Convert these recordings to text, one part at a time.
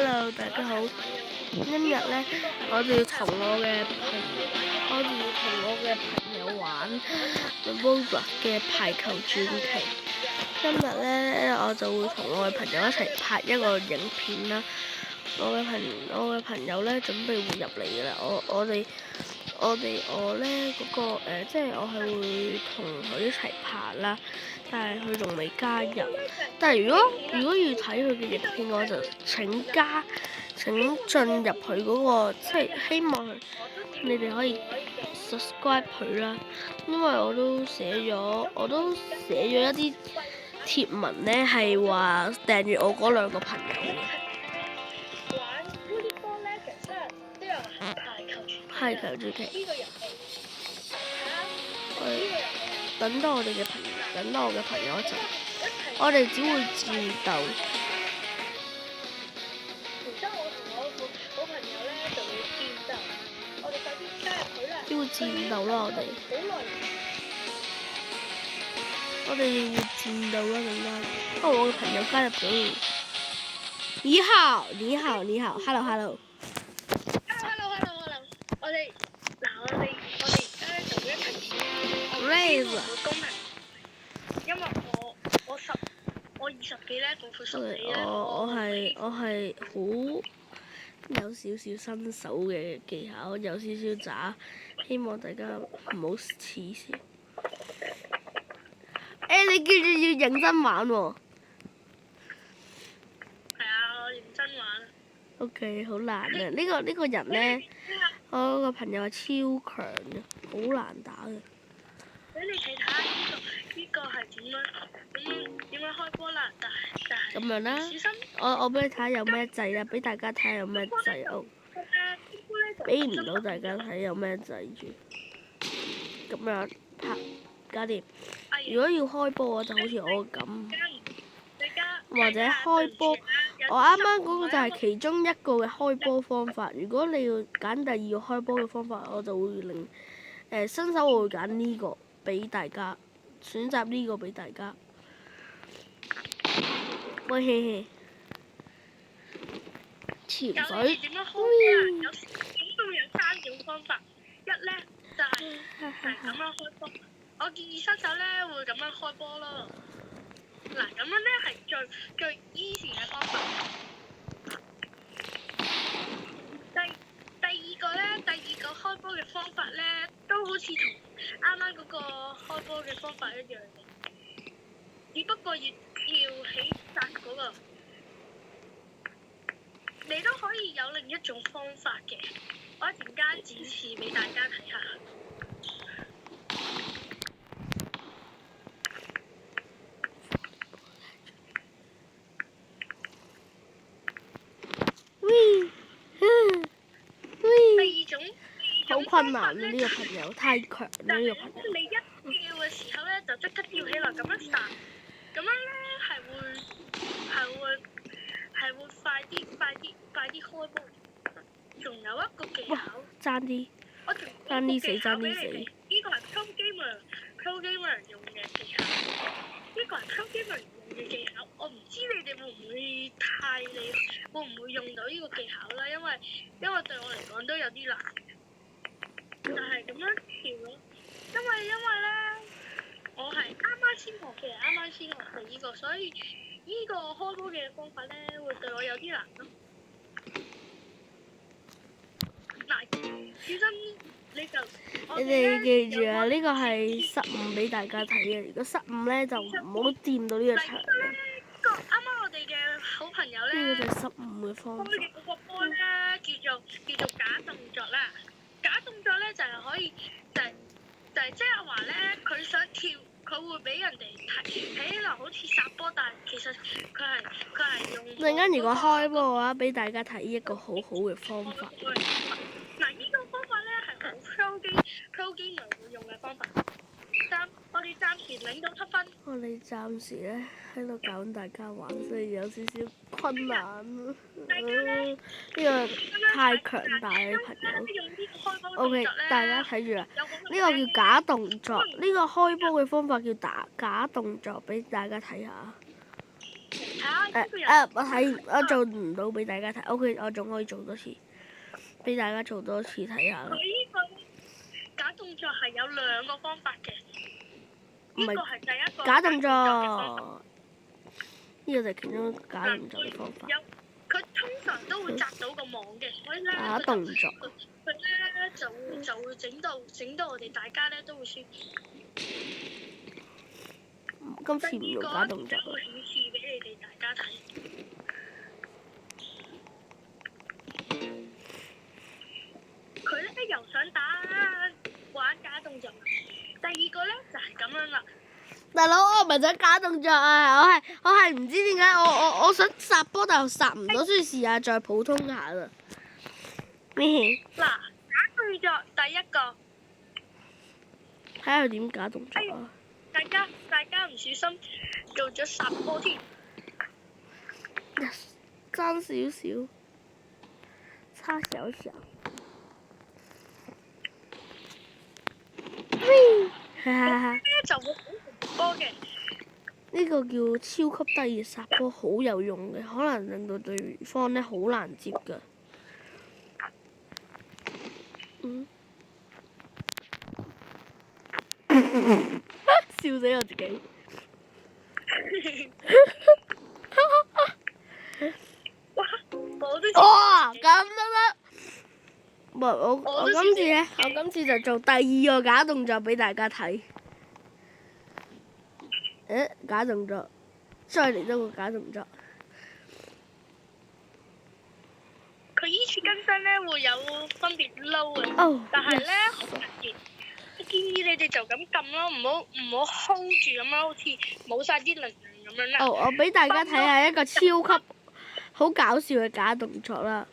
Hello， 大家好。今日咧，我哋要同我嘅朋友玩 Roblox 嘅排球傳奇。今日咧，我就會同我嘅朋友一齊拍一個影片啦。我嘅朋友咧準備會入嚟㗎啦。我咧嗰個即係我係會同佢一齊拍啦，但係佢仲未加入。但係如果要睇佢嘅影片，我就請進入佢嗰個，即係希望你哋可以 subscribe 佢啦。因為我都寫咗一啲貼文咧，係話訂閱我嗰兩個朋友嘅。排球傳奇。等到我嘅朋友一陣，我哋只會戰鬥。只會戰鬥啦，我哋會戰鬥啦，陣間。我嘅朋友加入咗。你好 ，hello。我哋而家做一題Raise。功能，因為我20幾咧，仲負10幾咧。我係好有少少新手嘅技巧，有少少渣，希望大家唔好恥笑。你叫住要認真玩喎。係啊，我認真玩。OK， 好難啊！呢個人咧，我個朋友係超強嘅，好難打嘅。俾你睇睇呢個係點樣開波啦？但係咁樣啦。小心。我俾你睇下有咩掣啦，俾大家睇下有咩掣。我俾唔到大家睇有咩掣住。咁樣拍搞掂。如果要開波嘅就好似我咁，或者開波。我啱啱嗰個就係其中一個嘅開波方法。如果你要揀第二個開波嘅方法，我就會令新手我會揀呢個俾大家選擇呢個俾大家。喂嘿嘿，潛水。點樣開波啊？總共有3種方法。一咧就係咁樣開波。我建議新手咧會咁樣開波咯。嗱，咁樣咧係最 easy 嘅方法。第二個開波嘅方法咧，都好似同啱啱嗰個開波嘅方法一樣嘅，只不過要起殺嗰個。你都可以有另一種方法嘅，我一陣間展示俾大家睇下。第二種好困難啊！呢個朋友太強啦！呢個朋友。你一跳嘅時候咧，就即刻跳起來咁樣殺，咁樣咧係會快啲開波。仲有一個技巧。爭啲。我仲有一個技巧俾你哋。呢個係 Pro Gamer 用嘅技巧。呢個係 Pro Gamer 用嘅技巧。我唔知你哋會唔會用到呢個技巧啦？因為對我嚟講都有啲難。就係咁樣跳咯。因為咧，我係啱啱先學嘅呢個，所以呢個開波嘅方法咧，會對我有啲難咯。嗱，小心你哋記住啊！呢個係失誤俾大家睇嘅。如果失誤咧，就唔好掂到呢個牆。啱啱我哋嘅好朋友咧，呢個就係失誤嘅方法。開嘅嗰個波咧，叫做假動作啦。假動作咧就係可以，就係即係話咧，佢想跳，佢會俾人哋睇起來好似殺波，但係其實佢係用。陣間如果開波嘅話，俾大家睇一個好好嘅方法。嗱，呢個方法咧係好 Pro Gamer 會用嘅方法。我哋暫時領到7分。我哋暫時咧喺度教大家玩，所以有少少困難。呢個太強大嘅朋友。OK， 大家睇住啦。呢個叫假動作，呢個開波嘅方法叫假動作，俾大家睇下。睇下呢個人我做唔到俾大家睇。OK，我仲可以做多次，俾大家做多次睇下啦。佢呢個假動作係有2個方法嘅。呢個係第一個假動作，嘅方法。呢個就係其中一個假動作嘅方法。佢通常都會擲到個網嘅，所以咧假動作，佢咧就會整到我哋大家咧都會輸。今次唔用假動作我會顯示俾你哋大家睇。佢咧又想玩假動作。第二個咧就係咁樣啦。大佬，我唔係想假動作啊！我係唔知點解我想殺波，但係殺唔到，所以試下再普通下啦。咩？嗱，假動作第一個。睇下佢點假動作啊！大家唔小心做咗殺波添。爭少少，差少少。哈哈哈！就會好紅波嘅。呢個叫超級低熱殺波，好有用嘅，可能令到對方咧好難接㗎。笑死我自己。哇！咁都得。唔係我今次咧，我今次就做第2個假動作俾大家睇。假動作，再嚟多個假動作。佢依次更新咧會有分別撈嘅，但係咧好難見。我建議你哋就咁撳咯，唔好 hold 住咁樣，好似冇晒啲能量咁樣啦。我俾大家睇下一個超級好搞笑嘅假動作啦。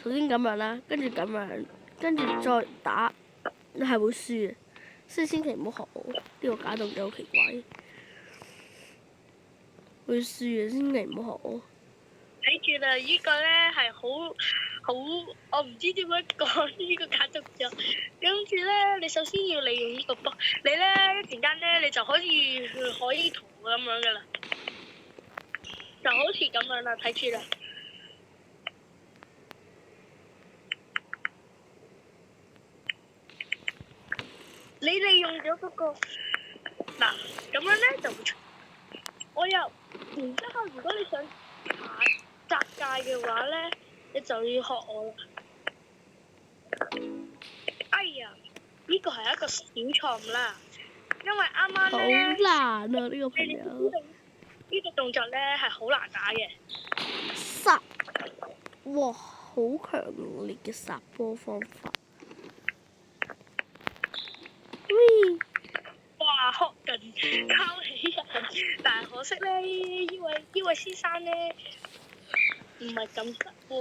首先咁樣啦，跟住咁樣，跟住再打，你係會輸嘅，所以千祈唔好學我。呢個假動作好奇怪，會輸嘅，千祈唔好學我。睇住啦，呢個咧係好，我唔知點樣講呢個假動作。跟住咧，你首先要利用呢個波，你咧一陣間咧你就可以圖咁樣噶啦，就好似咁樣啦，睇住啦。你利用咗嗰個嗱，咁樣咧就會出。然之後，如果你想擲界嘅話咧，你就要學我啦。哎呀，呢個係一個小錯誤啦，因為啱啱咧好難啊！呢個朋友。呢個動作咧係好難打嘅。殺！哇！好強烈嘅殺波方法。哇！學緊靠起人，但係可惜咧，呢位先生咧唔係咁得喎。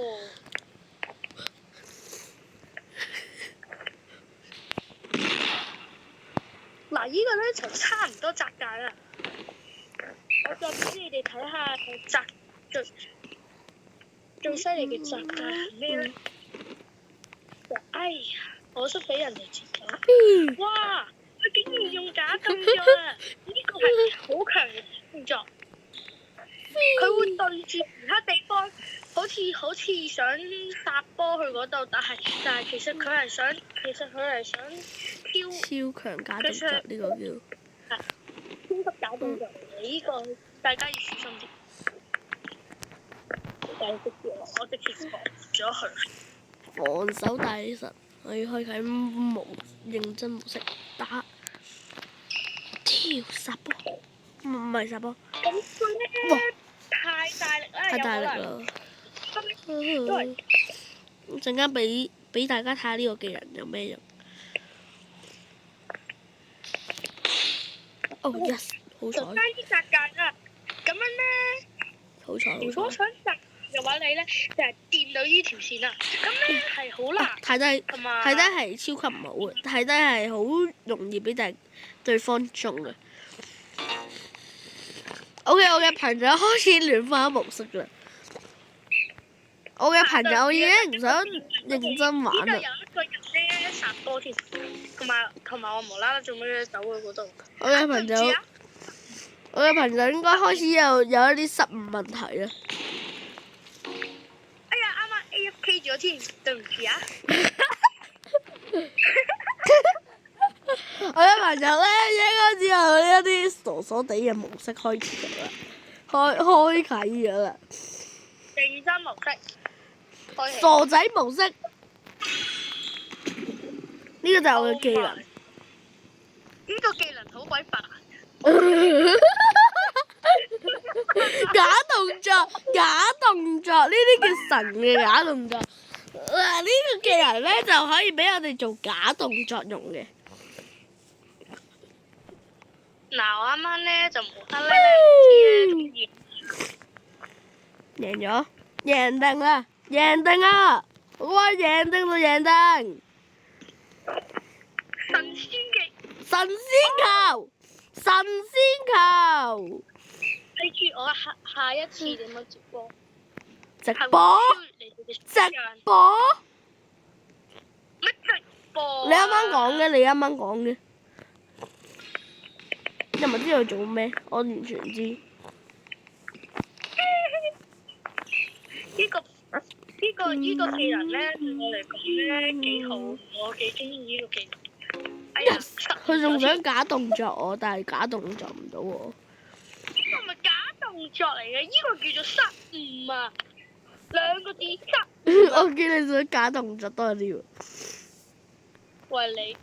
嗱，呢個咧就差唔多擲界啦。我再俾你哋睇下擲最犀利嘅擲界係咩咧？哎呀，可惜俾人哋截咗。哇！佢竟然用假動作啊！呢個係好強嘅動作。佢會對住其他地方，好似想殺波去嗰度，但係其實佢係想超強假動作呢個叫。超級假動作，呢個大家要小心啲。我直接防咗佢。防守大神，我要開啟認真模式打。跳殺波，唔係殺波。咁佢咧太大力啦，太大力啦！陣間俾大家睇下呢個技能有咩用。哦 yes， 好彩。就加啲擲界啦，咁樣咧。好彩。如果想擲嘅話，你咧就係掂到呢條線啦，咁咧係好難。睇低係超級唔好嘅，睇低係好容易俾對方中嘅。OK， 我嘅朋友開始亂翻模式啦。我嘅朋友已經唔想認真玩啦。呢度有一個人咧殺波添，同埋我無啦啦做咩走去嗰度？我嘅朋友，我嘅朋友應該開始有一啲失誤問題啦。哎呀，啱啱 AFK 咗添，對唔住啊！我嘅朋友咧應該只有一啲傻傻地嘅模式開始咗啦，開啟咗啦。認真模式，開始。傻仔模式，呢個就係我嘅技能。呢個技能好鬼煩。假動作，呢啲叫神嘅假動作。嗱，呢個技能咧就可以俾我哋做假動作用嘅。嗱，我啱啱咧就無得咧，贏咗，贏定啦，贏定啦！我話贏定就贏定。神仙嘅。神仙球，神仙球。記住我下一次點樣直播？直播？直播？乜直播？你啱啱講嘅。你唔知佢做咩？我完全唔知。呢個技能咧，對我嚟講咧幾好，我幾中意呢個技能。哎呀，佢仲想假動作我，但係假動作唔到我。呢個咪假動作嚟嘅，呢個叫做失誤啊！2個字失誤。我見你想假動作多啲喎。喂你。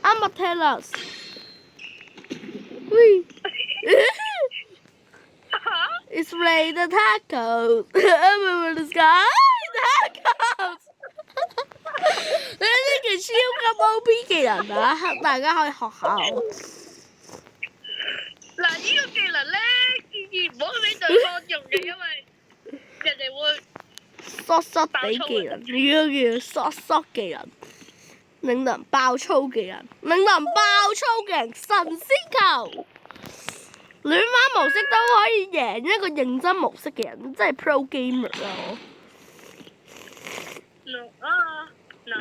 I'ma tell us. Wee. It's rain the tacos. I'm in the sky. Tacos. 呢啲叫超級 OP 技能啊！大家可以學下。嗱，呢個技能咧，建議唔好俾對方用嘅，因為人哋會縮地技能，呢個叫縮技能，令人爆粗技能，神仙球，戀愛模式都可以贏一個認真模式嘅人，真係 pro gamer 啊！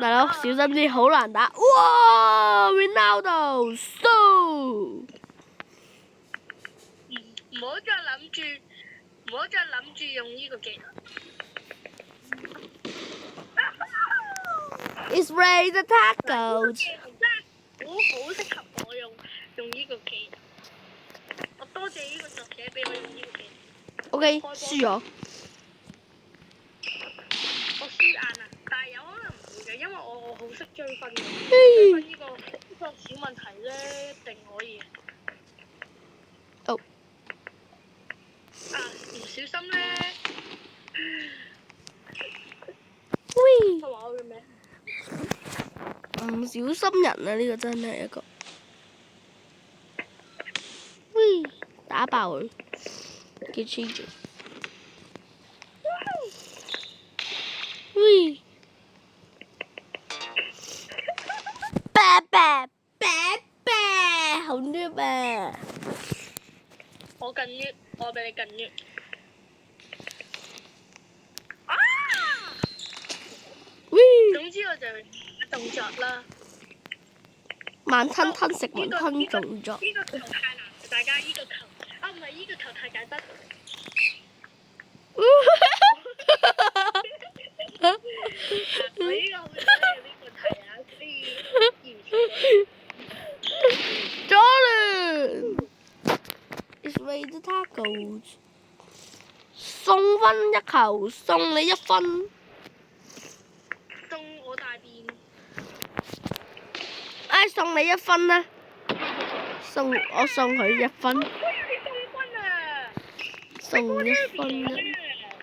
大佬小心啲，好難打。哇 ！Ronaldo so。唔好再諗住用呢個技能。It's rain the tacos。真係好適合我用呢個技能。我多謝呢個作者俾我用呢個技能。OK，輸咗。我輸硬啊！但係有可能唔會嘅，因為我好識追分嘅。追分呢個小問題咧，一定可以。哦。啊！唔小心咧。喂。佢話我嘅名。唔小心人啊！呢個真係一個。喂，打爆佢，叫黐住。喂。好叻啊！我更叻，我比你更叻。啊！喂。總之我就動作啦。慢吞吞食雲吞動作。呢個球太難，大家呢個球啊，唔係呢個球太簡單。我呢個好想有呢個題啊，所以Jordan is rain the tacos。送分一球，送你1分。送我大便。送你1分啦。我送佢1分。你送分啊！送1分啦。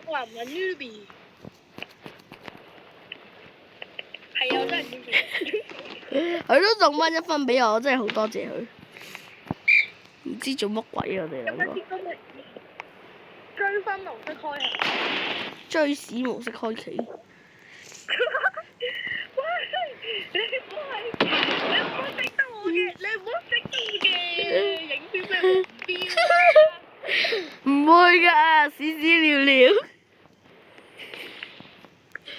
我話唔係 Newbie。係啊，我真係 Newbie。佢都送翻1分俾我，真係好多謝佢。唔知做乜鬼啊！我哋兩個。追分模式開啟。追屎模式開啟。喂，你唔好食到我嘅，影片咩？跳啊！唔會㗎，屎屎尿尿。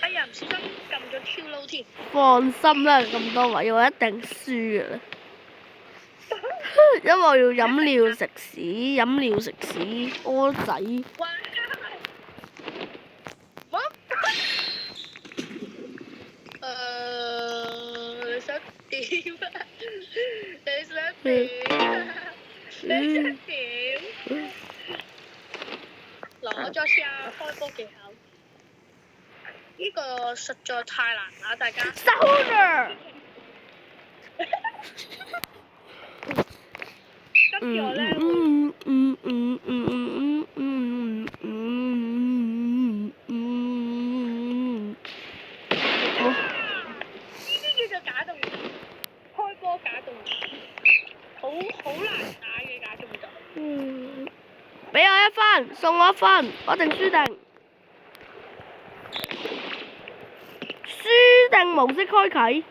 哎呀，唔小心撳咗跳撈添。放心啦，咁多位我一定輸㗎啦。因為我要飲料食屎，飲料食屎，屙仔。哇！冇。你想點啊？你想點啊？你想點？嗱，我再試下開波技巧。呢個實在太難啦，大家。Soner。跟住我咧呢啲叫做假動作，開波假動作，好難打嘅假動作。俾我一分，送我一分，我定輸定？輸定模式開啟，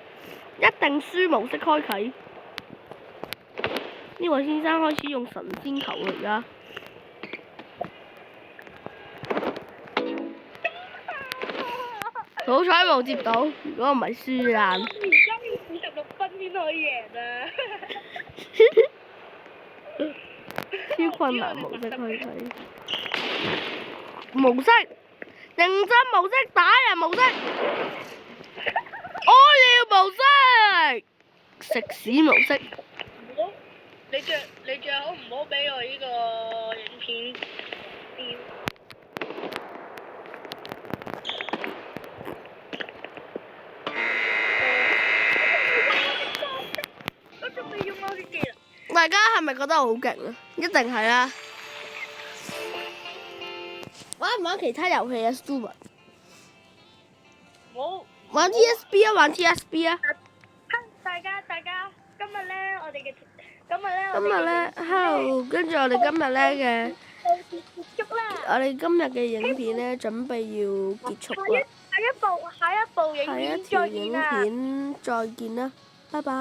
一定輸模式開啟。呢位先生開始用神仙球啦，而家。好彩冇接到，如果唔係輸硬。而家要46分先可以贏啊！超困難模式開啟。模式，認真模式，打人模式，屙尿模式，食屎模式。你最好唔好俾我呢個影片掉。我仲未用我嘅技能。大家係咪覺得我好勁啊？一定係啦。玩唔玩其他遊戲啊 Stuart？ 冇。玩 TSB 啊，玩 TSB 啊。大家，今日咧，跟住我哋今日咧嘅，結束啦。我哋今日嘅影片咧，準備要結束啦。下一部影片再下一條影見啦。片再見啦，拜拜。